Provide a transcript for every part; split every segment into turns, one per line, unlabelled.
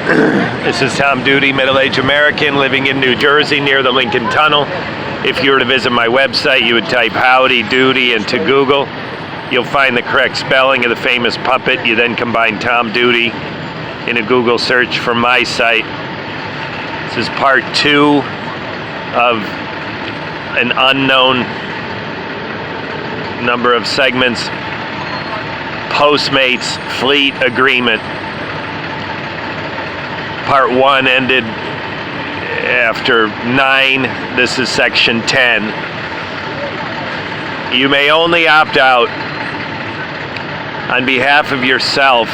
This is Tom Duty, middle-aged American living in New Jersey near the Lincoln Tunnel. If you were to visit my website, you would type Howdy Doody into Google. You'll find the correct spelling of the famous puppet. You then combine Tom Duty in a Google search for my site. This is part 2 of an unknown number of segments. Postmates Fleet Agreement. Part 1 ended after 9. This is section 10. You may only opt out on behalf of yourself.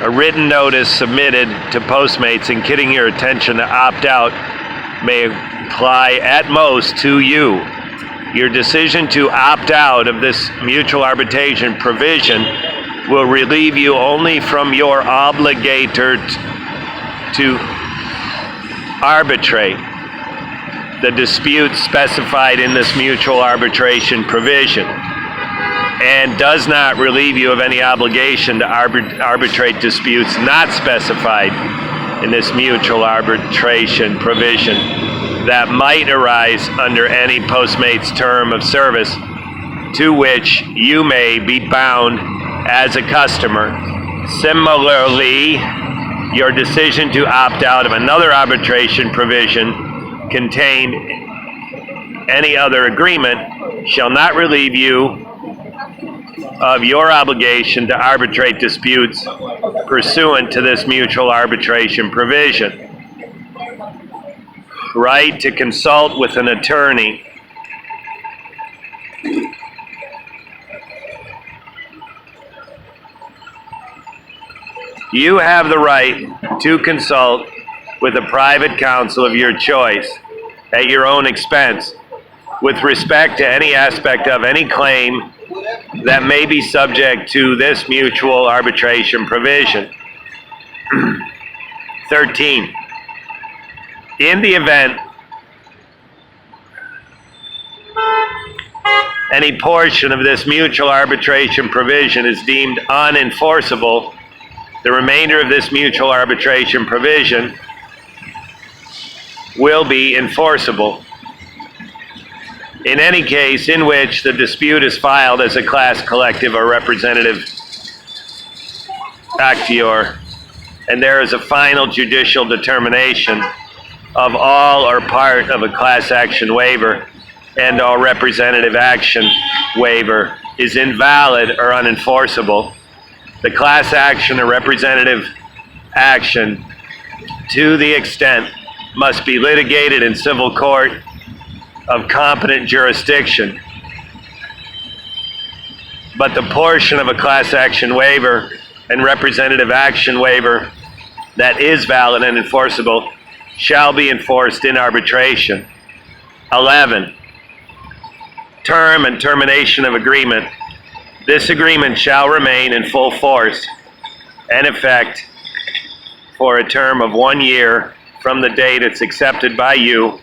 A written notice submitted to Postmates and getting your attention to opt out may apply at most to you. Your decision to opt out of this mutual arbitration provision will relieve you only from your obligator to arbitrate the disputes specified in this mutual arbitration provision, and does not relieve you of any obligation to arbitrate disputes not specified in this mutual arbitration provision that might arise under any Postmates term of service to which you may be bound as a customer. Similarly, your decision to opt out of another arbitration provision contained any other agreement shall not relieve you of your obligation to arbitrate disputes pursuant to this mutual arbitration provision. Right to consult with an attorney. You have the right to consult with a private counsel of your choice at your own expense with respect to any aspect of any claim that may be subject to this mutual arbitration provision. 13. In the event any portion of this mutual arbitration provision is deemed unenforceable, the remainder of this mutual arbitration provision will be enforceable. In any case in which the dispute is filed as a class collective or representative actior, and there is a final judicial determination of all or part of a class action waiver and or representative action waiver is invalid or unenforceable, the class action or representative action, to the extent must be litigated in civil court of competent jurisdiction. But the portion of a class action waiver and representative action waiver that is valid and enforceable shall be enforced in arbitration. 11. Term and termination of agreement. This agreement shall remain in full force and effect for a term of 1 year from the date it's accepted by you,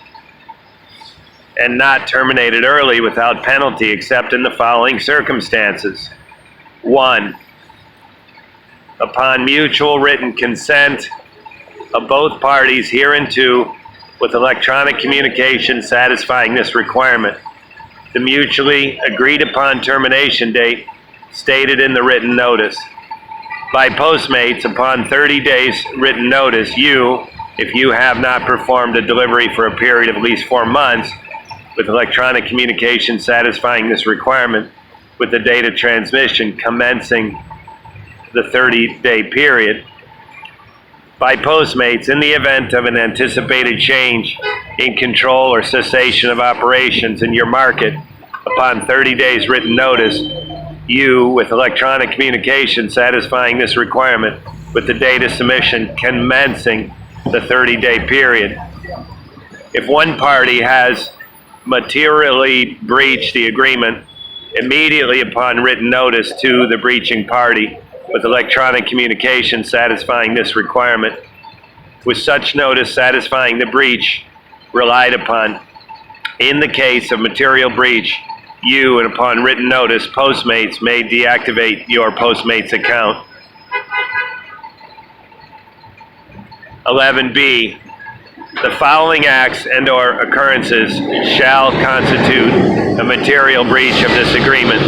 and not terminated early without penalty except in the following circumstances. 1. Upon mutual written consent of both parties hereunto with electronic communication satisfying this requirement, the mutually agreed upon termination date stated in the written notice. By Postmates, upon 30 days written notice, you, if you have not performed a delivery for a period of at least 4 months with electronic communication satisfying this requirement, with the date of transmission commencing the 30-day period. By Postmates, in the event of an anticipated change in control or cessation of operations in your market, upon 30 days written notice, you, with electronic communication satisfying this requirement, with the date of submission commencing the 30-day period. If one party has materially breached the agreement, immediately upon written notice to the breaching party, with electronic communication satisfying this requirement, with such notice satisfying the breach relied upon. In the case of material breach, you, and upon written notice, Postmates may deactivate your Postmates account. 11B, the following acts and/or occurrences shall constitute a material breach of this agreement.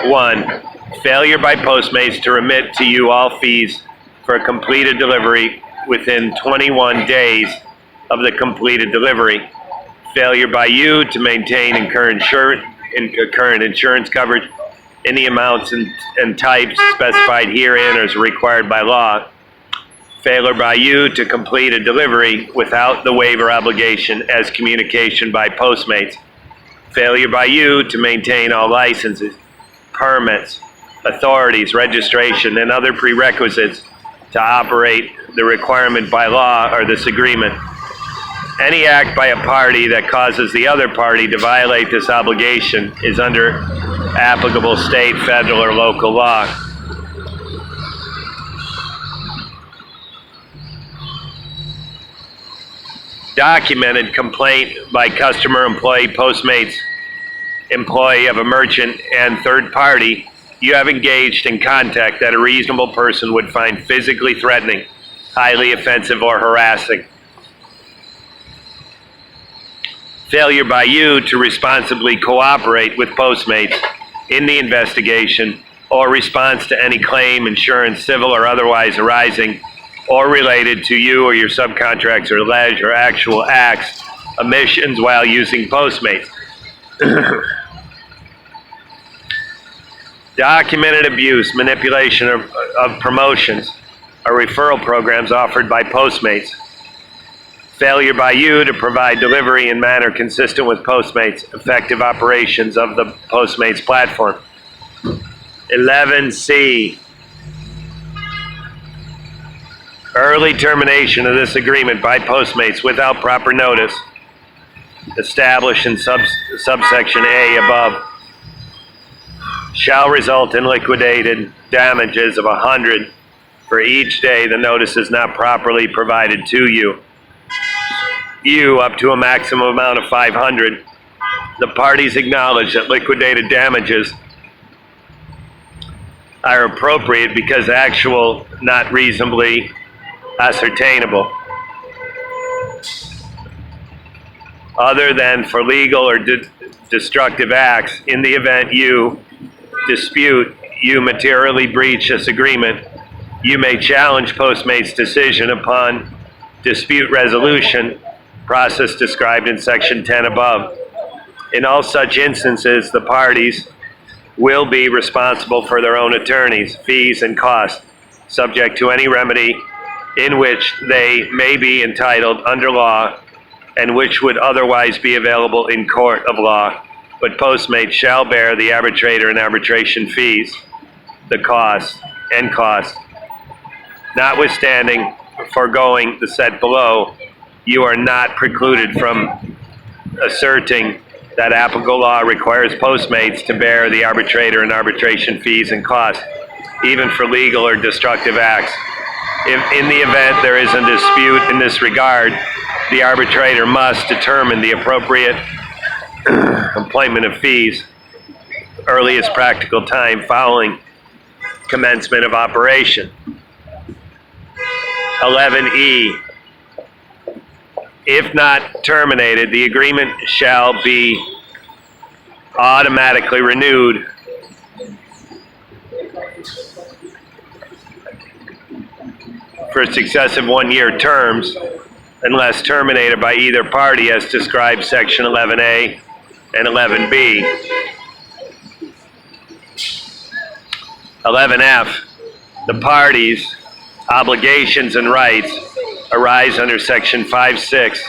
1. Failure by Postmates to remit to you all fees for a completed delivery within 21 days of the completed delivery. Failure by you to maintain current insurance coverage in the amounts and types specified herein as required by law. Failure by you to complete a delivery without the waiver obligation as communication by Postmates. Failure by you to maintain all licenses, permits, authorities, registration, and other prerequisites to operate the requirement by law or this agreement. Any act by a party that causes the other party to violate this obligation is under applicable state, federal, or local law. Documented complaint by customer, employee, Postmates, employee of a merchant, and third party you have engaged in contact that a reasonable person would find physically threatening, highly offensive, or harassing. Failure by you to responsibly cooperate with Postmates in the investigation or response to any claim, insurance, civil, or otherwise arising or related to you or your subcontractors or alleged or actual acts, omissions while using Postmates. Documented abuse, manipulation of promotions or referral programs offered by Postmates. Failure by you to provide delivery in manner consistent with Postmates' effective operations of the Postmates platform. 11C, early termination of this agreement by Postmates without proper notice, established in subsection A above, shall result in liquidated damages of 100 for each day the notice is not properly provided to you. You up to a maximum amount of 500. The parties acknowledge that liquidated damages are appropriate because actual, not reasonably ascertainable, other than for legal or destructive acts. In the event you dispute, you materially breach this agreement, you may challenge Postmates' decision upon dispute resolution process described in section 10 above. In all such instances, the parties will be responsible for their own attorneys, fees, and costs, subject to any remedy in which they may be entitled under law and which would otherwise be available in court of law. But Postmates shall bear the arbitrator and arbitration fees, the costs. Notwithstanding foregoing the said below, you are not precluded from asserting that applicable law requires Postmates to bear the arbitrator and arbitration fees and costs, even for legal or destructive acts. If in the event there is a dispute in this regard, the arbitrator must determine the appropriate employment of fees earliest practical time following commencement of operation. 11E, if not terminated, the agreement shall be automatically renewed for successive one-year terms unless terminated by either party as described section 11A and 11B. 11F, the parties' obligations and rights arise under section 5, 6,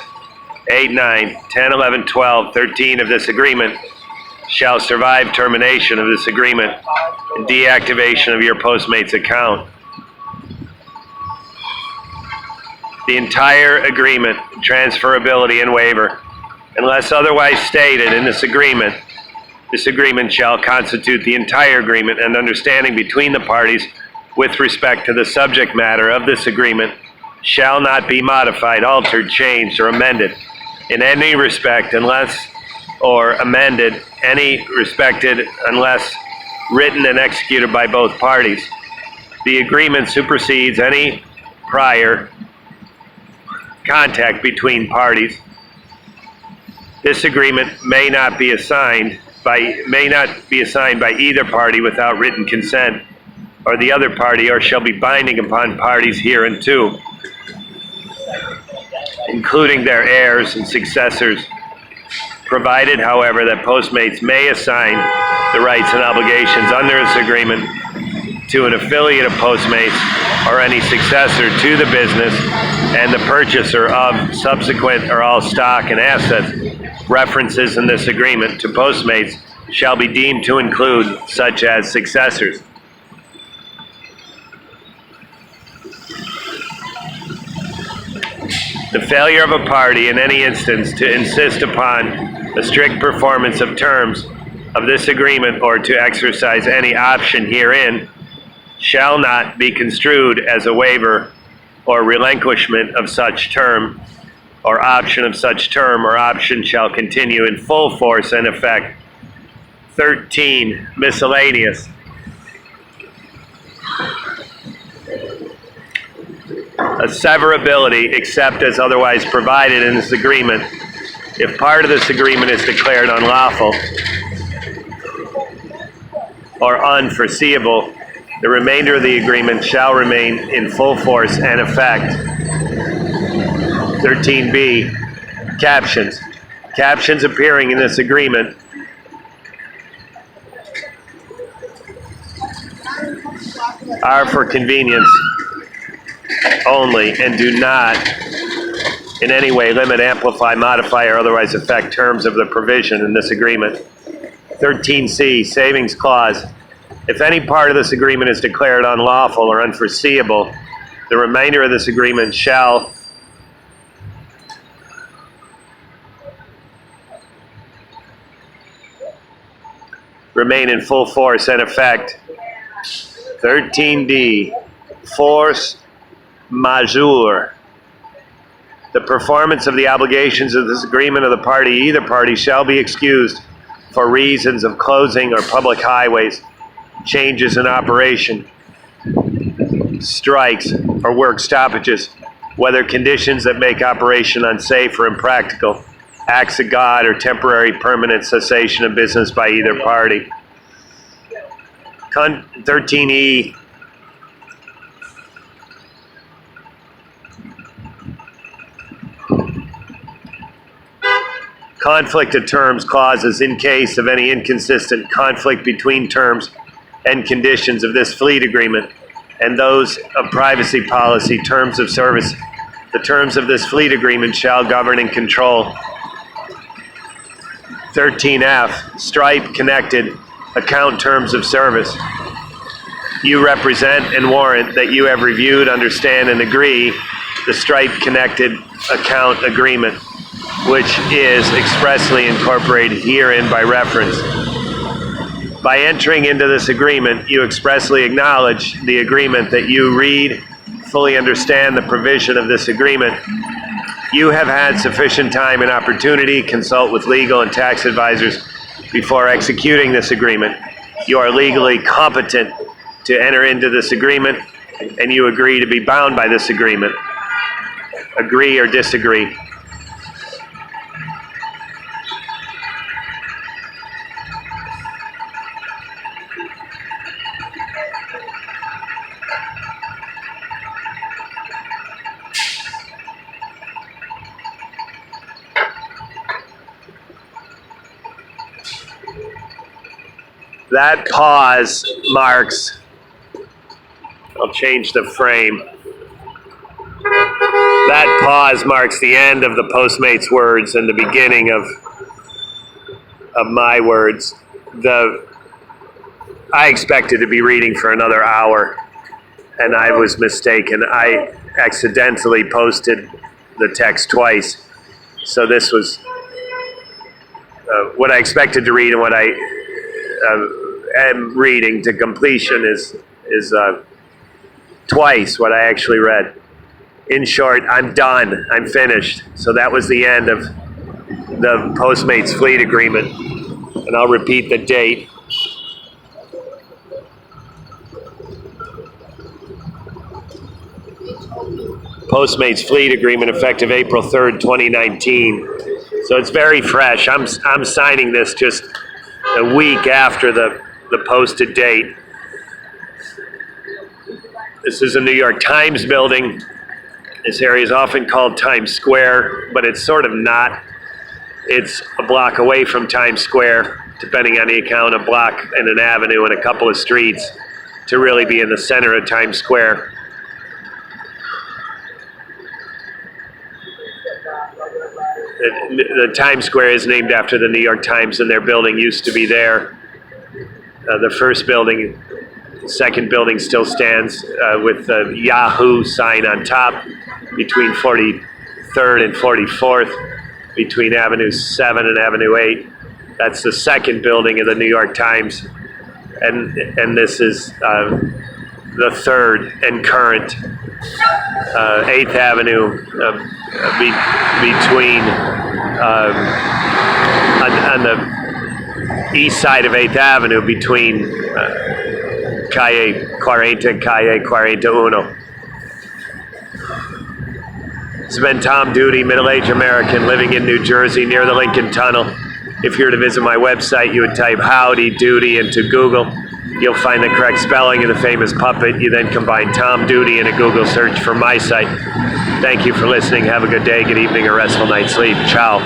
8, 9, 10, 11, 12, 13 of this agreement shall survive termination of this agreement and deactivation of your Postmates account. The entire agreement, transferability, and waiver, unless otherwise stated in this agreement shall constitute the entire agreement and understanding between the parties with respect to the subject matter of this agreement shall not be modified, altered, changed, or amended in any respect unless unless written and executed by both parties. The agreement supersedes any prior contact between parties. This agreement may not be assigned by either party without written consent or the other party, or shall be binding upon parties hereunto, including their heirs and successors, provided, however, that Postmates may assign the rights and obligations under this agreement to an affiliate of Postmates or any successor to the business, and the purchaser of subsequent or all stock and assets references in this agreement to Postmates shall be deemed to include such as successors. The failure of a party in any instance to insist upon the strict performance of terms of this agreement or to exercise any option herein shall not be construed as a waiver or relinquishment of such term or option of such term or option shall continue in full force and effect. 13. Miscellaneous. A severability except as otherwise provided in this agreement. If part of this agreement is declared unlawful or unforeseeable, the remainder of the agreement shall remain in full force and effect. 13b. Captions. Captions appearing in this agreement are for convenience only and do not in any way limit, amplify, modify, or otherwise affect terms of the provision in this agreement. 13c. Savings clause. If any part of this agreement is declared unlawful or unforeseeable, the remainder of this agreement shall remain in full force and effect. 13d. Force majeure. The performance of the obligations of this agreement of the party, either party, shall be excused for reasons of closing or public highways, changes in operation, strikes, or work stoppages, whether conditions that make operation unsafe or impractical, acts of God, or temporary permanent cessation of business by either party. 13e. Conflict of terms clauses in case of any inconsistent conflict between terms and conditions of this fleet agreement and those of privacy policy terms of service. The terms of this fleet agreement shall govern and control. 13f. Stripe connected account terms of service. You represent and warrant that you have reviewed, understand, and agree the Stripe connected account agreement, which is expressly incorporated herein by reference. By entering into this agreement, you expressly acknowledge the agreement that you read, fully understand the provision of this agreement. You have had sufficient time and opportunity to consult with legal and tax advisors before executing this agreement. You are legally competent to enter into this agreement, and you agree to be bound by this agreement. Agree or disagree? That pause marks, I'll change the frame. That pause marks the end of the Postmates words and the beginning of my words. I expected to be reading for another hour, and I was mistaken. I accidentally posted the text twice. So this was what I expected to read, and what I am reading to completion is twice what I actually read. In short, I'm done. I'm finished. So that was the end of the Postmates fleet agreement. And I'll repeat the date. Postmates fleet agreement effective April 3rd, 2019. So it's very fresh. I'm signing this just a week after the posted date. This is a New York Times building. This area is often called Times Square, but it's sort of not. It's a block away from Times Square, depending on the account, a block and an avenue and a couple of streets to really be in the center of Times Square. The Times Square is named after the New York Times, and their building used to be there. The first building, second building still stands with the Yahoo sign on top between 43rd and 44th, between Avenue 7 and Avenue 8. That's the second building of the New York Times. And this is the third and current 8th Avenue between on the east side of 8th Avenue between Calle 40 and Calle 41. It's been Tom Duty, middle-aged American living in New Jersey near the Lincoln Tunnel. If you were to visit my website, you would type Howdy Doody into Google. You'll find the correct spelling of the famous puppet. You then combine Tom Duty in a Google search for my site. Thank you for listening. Have a good day, good evening, or restful night's sleep. Ciao.